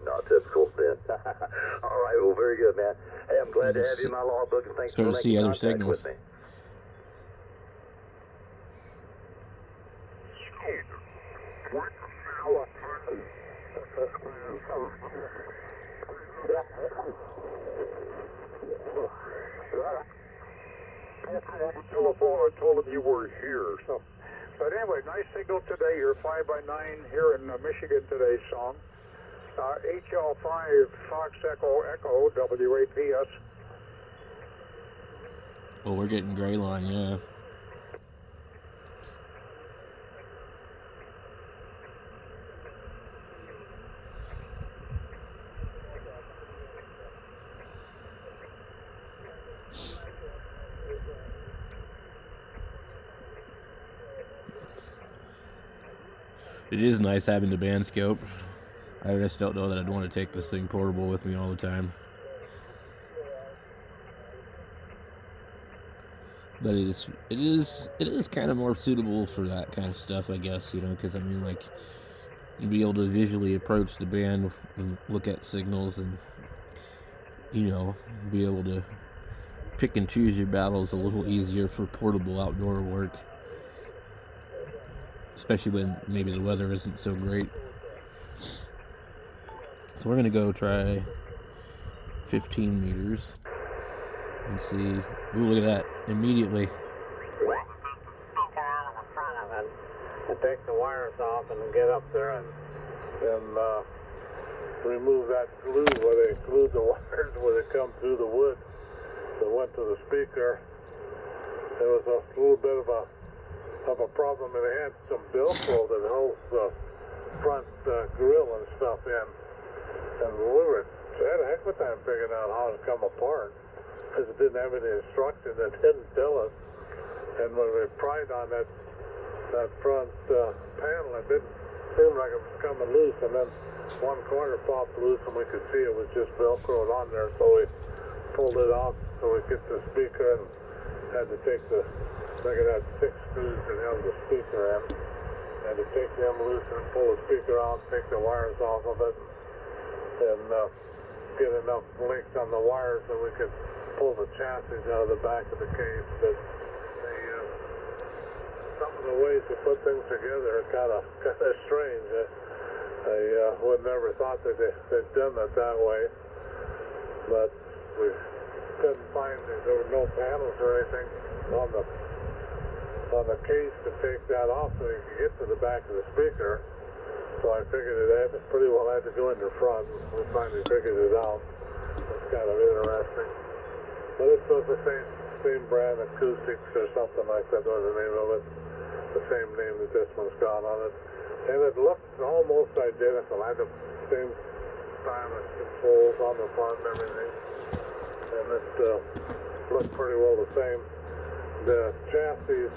Not typical, Ben. All right, well, very good, man. Hey, I'm glad to have you in my logbook, and thanks for making contact with me. Telephone, I told him you were here. So, but anyway, nice signal today. You're 5x9 here in Michigan today, song. HL5 Fox Echo Echo WAPS. Well, we're getting gray line, yeah. It is nice having the band scope. I just don't know that I'd want to take this thing portable with me all the time. But it is kind of more suitable for that kind of stuff, I guess, you know, because I mean, like, you'd be able to visually approach the band and look at signals and, you know, be able to pick and choose your battles a little easier for portable outdoor work. Especially when maybe the weather isn't so great. So we're going to go try 15 meters and see. Ooh, look at that. Immediately. And take the wires off and get up there and remove that glue where they glued the wires where they come through the wood that went to the speaker. There was a little bit of a problem, and they had some Velcro that holds the front grill and stuff in. And we had a heck of a time figuring out how to come apart because it didn't have any instruction. It didn't tell us. And when we pried on that front panel, it didn't seem like it was coming loose. And then one corner popped loose, and we could see it was just Velcroed on there. So we pulled it off so we get the speaker and had to take it had 6 screws that held the speaker in. Had to take them loose and pull the speaker out, take the wires off of it, and get enough length on the wires so we could pull the chassis out of the back of the case. But some of the ways to put things together are kind of strange. I would never thought that they'd done it that way, but we couldn't find there were no panels or anything on the case to take that off so you could get to the back of the speaker. So I figured it pretty well had to go in the front. We finally figured it out. It's kind of interesting. But it was the same brand, Acoustics or something like that was the name of it. The same name that this one's got on it. And it looked almost identical. I had the same time as controls on the front and everything. And it looked pretty well the same. The chassis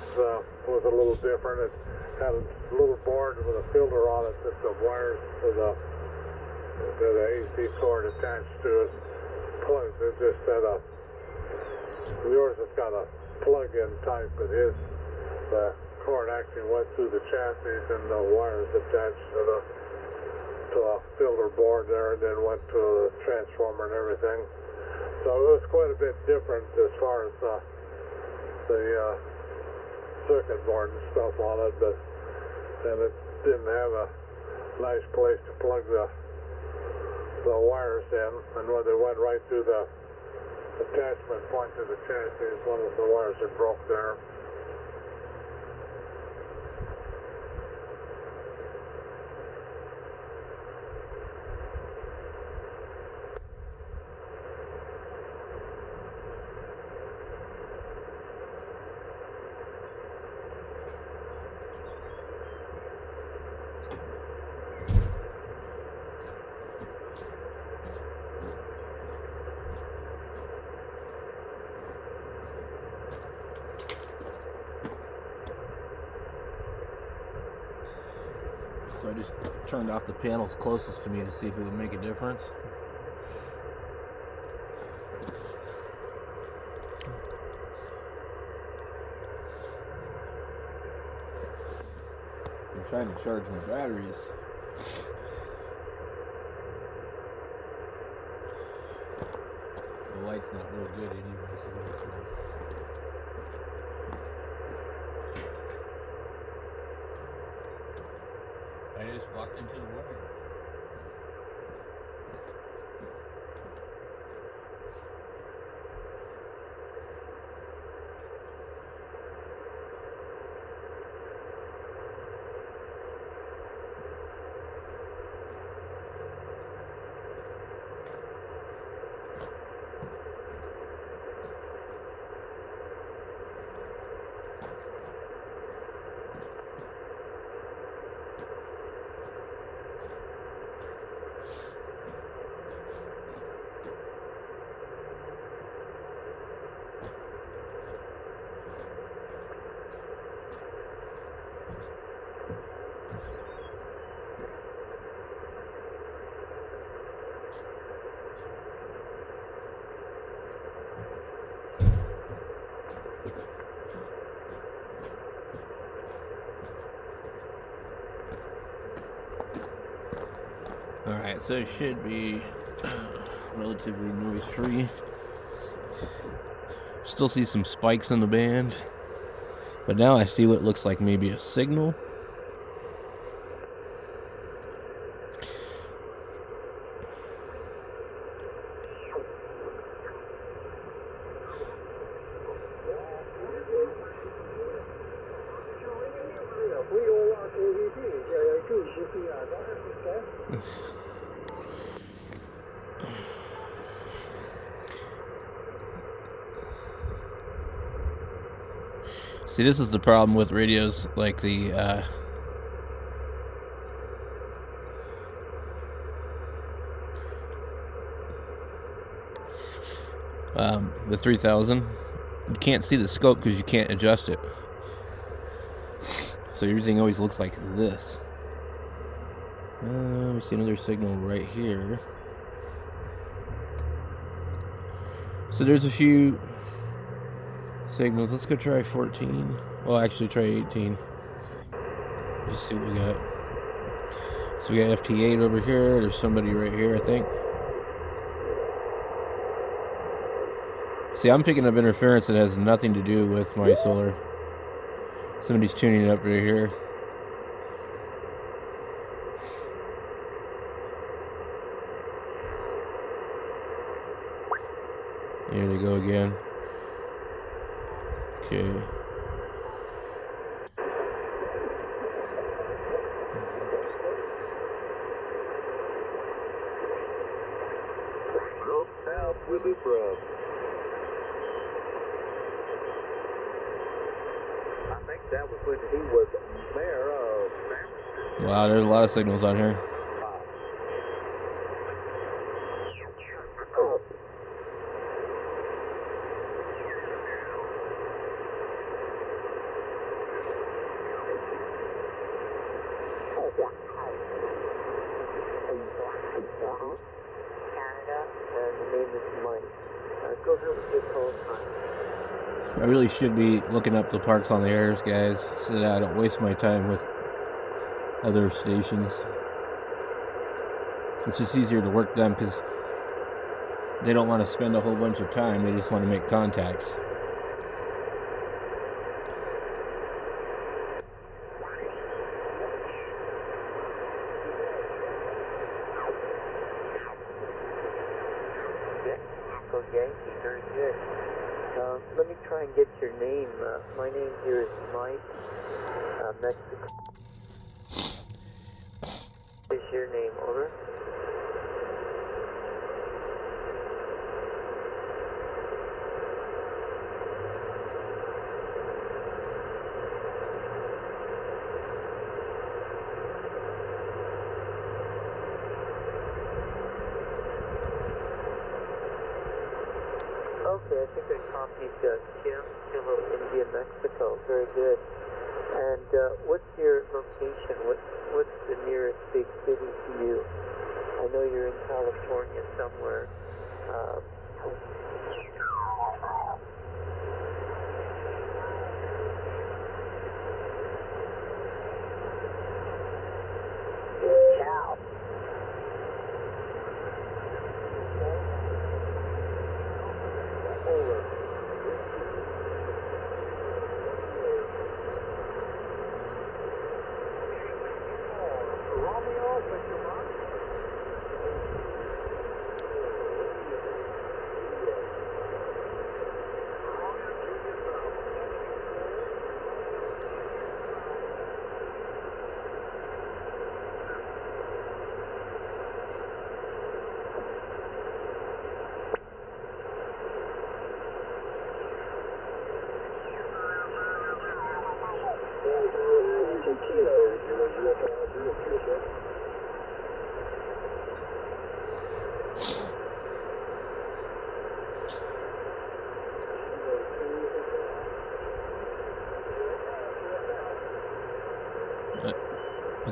was a little different. It had a little board with a filter on it that the wires for the AC cord attached to it. It just had yours has got a plug-in type, but the cord actually went through the chassis and the wires attached to a filter board there, and then went to the transformer and everything. So it was quite a bit different as far as the circuit board and stuff on it, and it didn't have a nice place to plug the wires in, and where they went right through the attachment point to the chassis, one of the wires that broke there. So I just turned off the panels closest to me to see if it would make a difference. I'm trying to charge my batteries. internet's not real good anyway, so that's right. I just walked into the wire. Alright, so it should be relatively noise free. Still see some spikes in the band, but now I see what looks like maybe a signal. See, this is the problem with radios like the 3000. You can't see the scope because you can't adjust it. So everything always looks like this. We see another signal right here. So there's a few signals. Let's go try 14. Well, actually try 18. Just see what we got. So we got ft8 over here. There's somebody right here, I think. See, I'm picking up interference that has nothing to do with my solar. Somebody's tuning it up right here. Here they go again. Okay. Go south with it, bro. I think that was when he was mayor of San. Wow, there's a lot of signals on here. I really should be looking up the parks on the airs, guys, so that I don't waste my time with other stations. It's just easier to work them because they don't want to spend a whole bunch of time. They just want to make contacts. Yankee, very good. Let me try and get your name. My name here is Mike, Mexico. What is your name? Over. Okay, I think I copied Kim, Kilo, India, Mexico. Very good. And what's your location? What's the nearest big city to you? I know you're in California somewhere.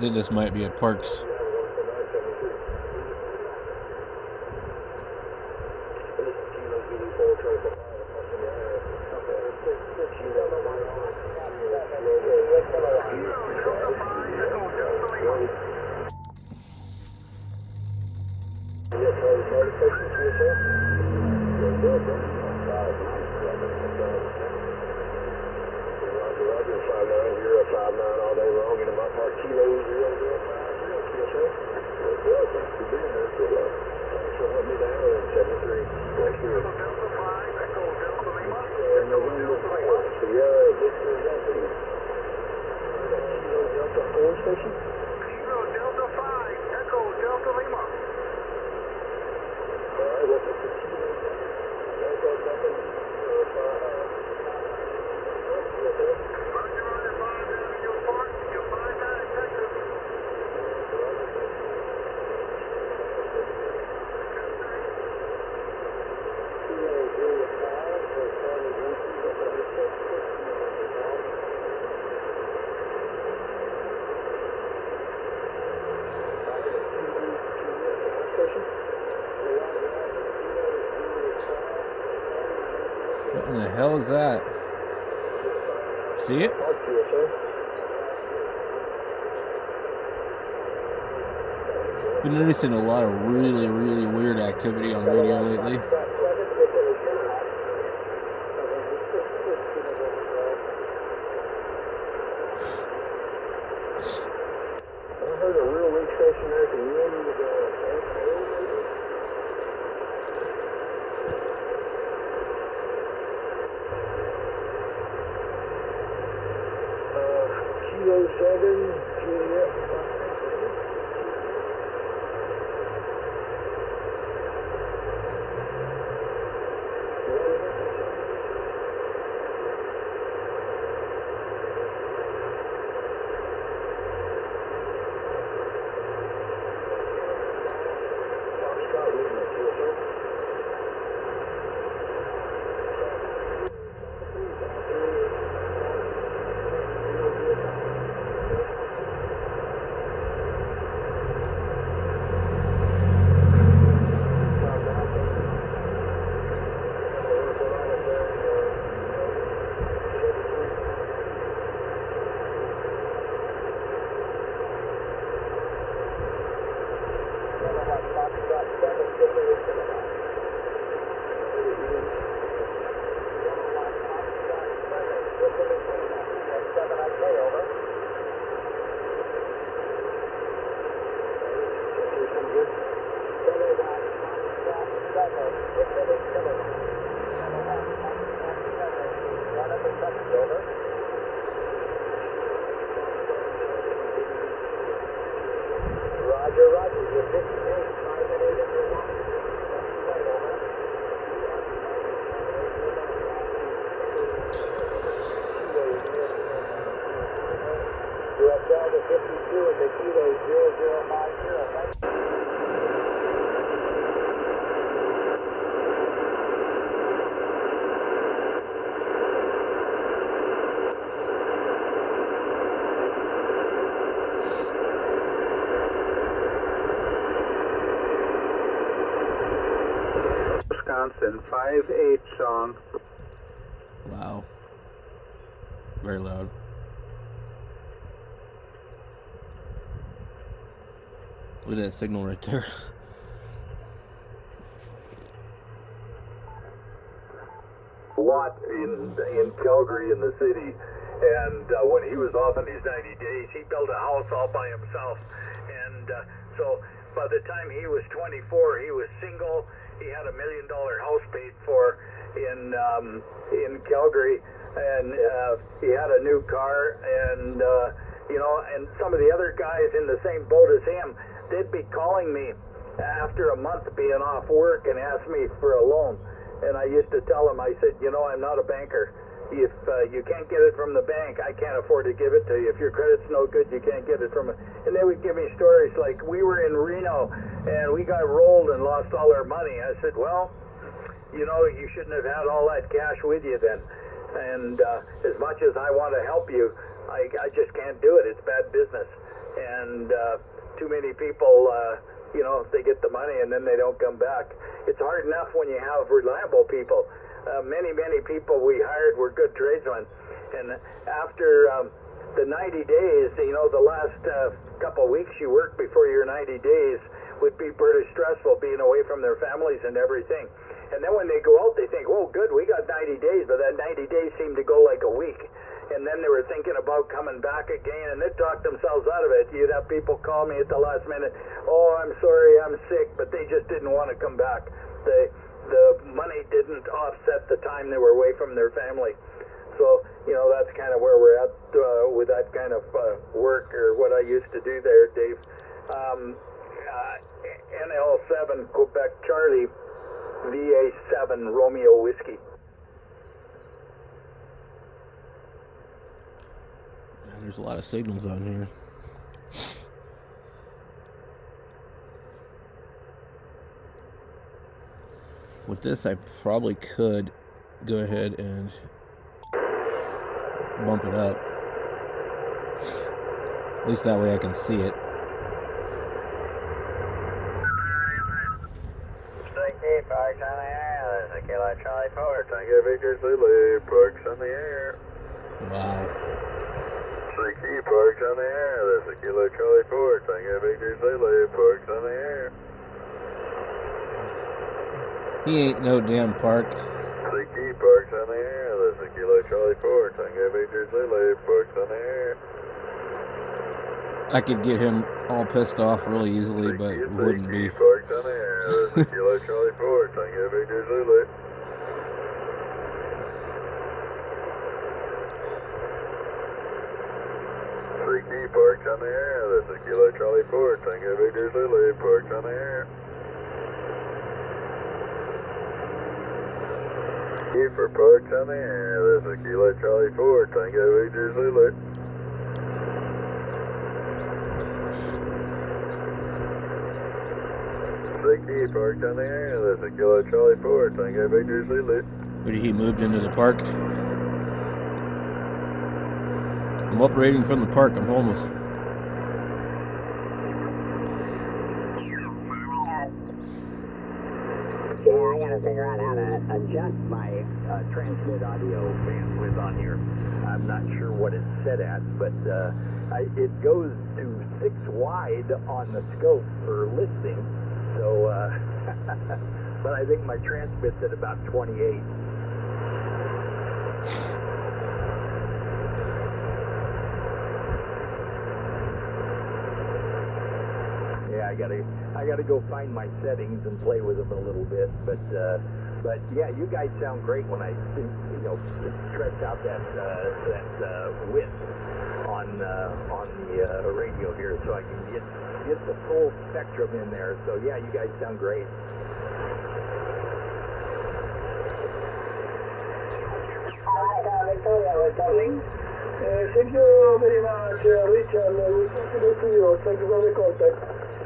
I think this might be a Parks. What in the hell is that? See it? Been noticing a lot of really weird activity on radio lately. Wisconsin, 5-8 song. Wow. Very loud. Look at that signal right there. Lot in Calgary in the city, and when he was off in his 90 days, he built a house all by himself, and so by the time he was 24, he was single. He had $1 million house paid for in Calgary, and he had a new car, and and some of the other guys in the same boat as him, they'd be calling me after a month being off work and ask me for a loan. And I used to tell them, I said, I'm not a banker. If you can't get it from the bank, I can't afford to give it to you. If your credit's no good, you can't get it from it. And they would give me stories like, we were in Reno and we got rolled and lost all our money. I said, well, you shouldn't have had all that cash with you then. And as much as I want to help you, I just can't do it. It's bad business. and too many people, they get the money and then they don't come back. It's hard enough when you have reliable people. Many people we hired were good tradesmen, and after the 90 days, the last couple of weeks you work before your 90 days would be pretty stressful, being away from their families and everything. And then when they go out, they think, oh, good, we got 90 days, but that 90 days seemed to go like a week. And then they were thinking about coming back again, and they talked themselves out of it. You'd have people call me at the last minute, oh, I'm sorry, I'm sick, but they just didn't want to come back. The money didn't offset the time they were away from their family. So, that's kind of where we're at with that kind of work, or what I used to do there, Dave. NL7 Quebec Charlie, VA7 Romeo Whiskey. There's a lot of signals on here. With this, I probably could go ahead and bump it up. At least that way I can see it. Parks on the air, there's a Kilo Charlie 4, Tango Victor Zulu, Parks on the air. Wow. CX Parks on the air, there's a Kilo Charlie 4, Tango Victor Zulu, Parks on the air. He ain't no damn park. CX Parks on the air, there's a Kilo Charlie 4, Tango Victor Zulu, Parks on the air. I could get him all pissed off really easily, but it wouldn't be. Parks on the air, there's a Kilo Charlie 4, Tango Victor Zulu. CX Parks on the air, there's a Kilo Charlie 4, Tango Victor Zulu, Parks on the air. For Parks on the air, there's a Kilo Charlie 4, Tango Victor Zulu. CX Parks on the air, there's a Kilo Charlie 4, Tango Victor Zulu. But he moved into the park. I'm operating from the park. I'm homeless. How to adjust my transmit audio bandwidth on here. I'm not sure what it's set at, but it goes to 6 wide on the scope for listening. So, but I think my transmit's at about 28. Yeah, I gotta go find my settings and play with them a little bit. But yeah, you guys sound great when I stretch out that width on the radio here, so I can get the full spectrum in there. So yeah, you guys sound great. Thank you very much, Richard. We consider to you. Thank you for the contact.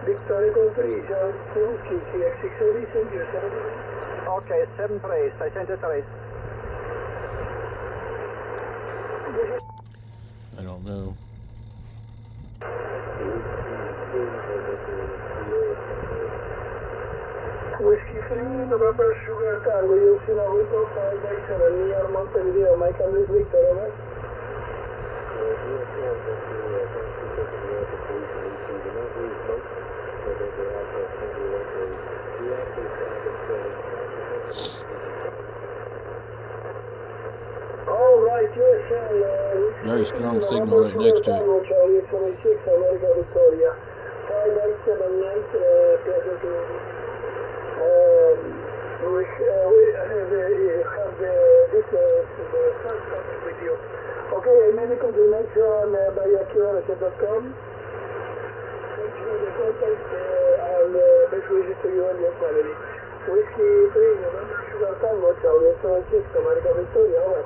Victoria Confirmation, cx7av, send you. Okay, 7 traced. I sent a trace. I don't know. Whiskey 3, November Sugar Tango, using a Wickle 5x7 near Montevideo. My cam is Victor, over. All right, yes, Very strong signal right next to it. Charlie 876, America Victoria. 5x7 night, pleasure to we have this first contact with you. Okay, I made a confirmation by yaesu.com. Thank you for the contact and best wishes to you and your family. Whiskey 3, November Sugar Tango, Charlie 876, America Victoria, over.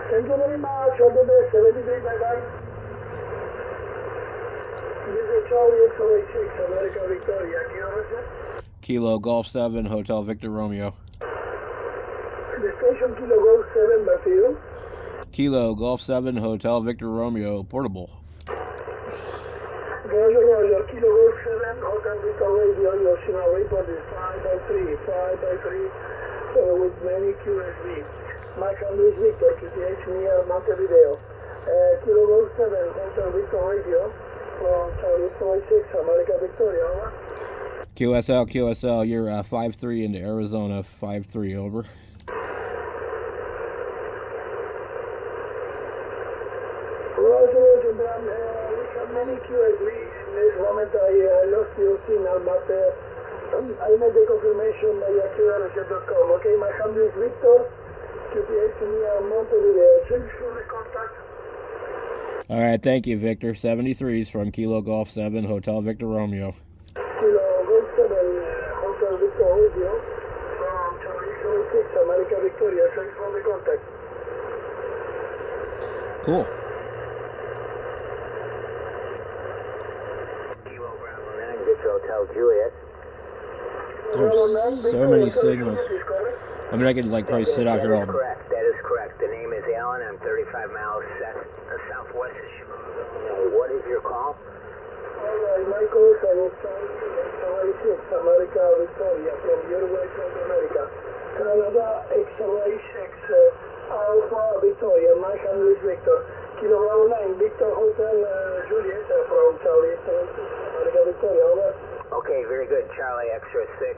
Thank you very much. All the best. 73, bye-bye. This is Charlie 876, America Victoria. Can you answer? Kilo Golf 7 Hotel Victor Romeo. The station Kilo Golf 7 vacío. Kilo Golf 7 Hotel Victor Romeo portable. Roger, Kilo Golf 7 Hotel Victor Radio. Your signal report is 5x3, with many QSB. My handle is Victor, QTH near Montevideo. Kilo Golf 7 Hotel Victor Radio from Charlie 6, America Victoria, over. QSL, you're 5-3 into Arizona, 5-3, over. Roger, Dan, we have many QSB. In this moment I lost your signal, but I made the confirmation by cx7av.com. Okay, my handle is Victor, QTH near Montevideo. Thanks for the contact. All right, thank you, Victor. 73s from Kilo Golf 7 Hotel Victor Romeo. Kilo Golf 7 Hotel Victor Radio from Charlie 6, America Victoria. Thanks for the contact. Cool. Kilo Bravo 9, Victor Hotel Juliet. There's so many signals. I mean, I could like probably sit out here all. That is correct. The name is Alan. I'm 35 miles southwest of Chicago. What is your call? Alright, my call is Charlie 6, America Victoria from Uruguay, South America. Canada X-Ray 6 Alpha Victoria. My handle is Victor. Kilo Bravo 9, Victor Hotel Juliet from Charlie 6, America Victoria. Over. Okay, very good. Charlie X-Ray 6.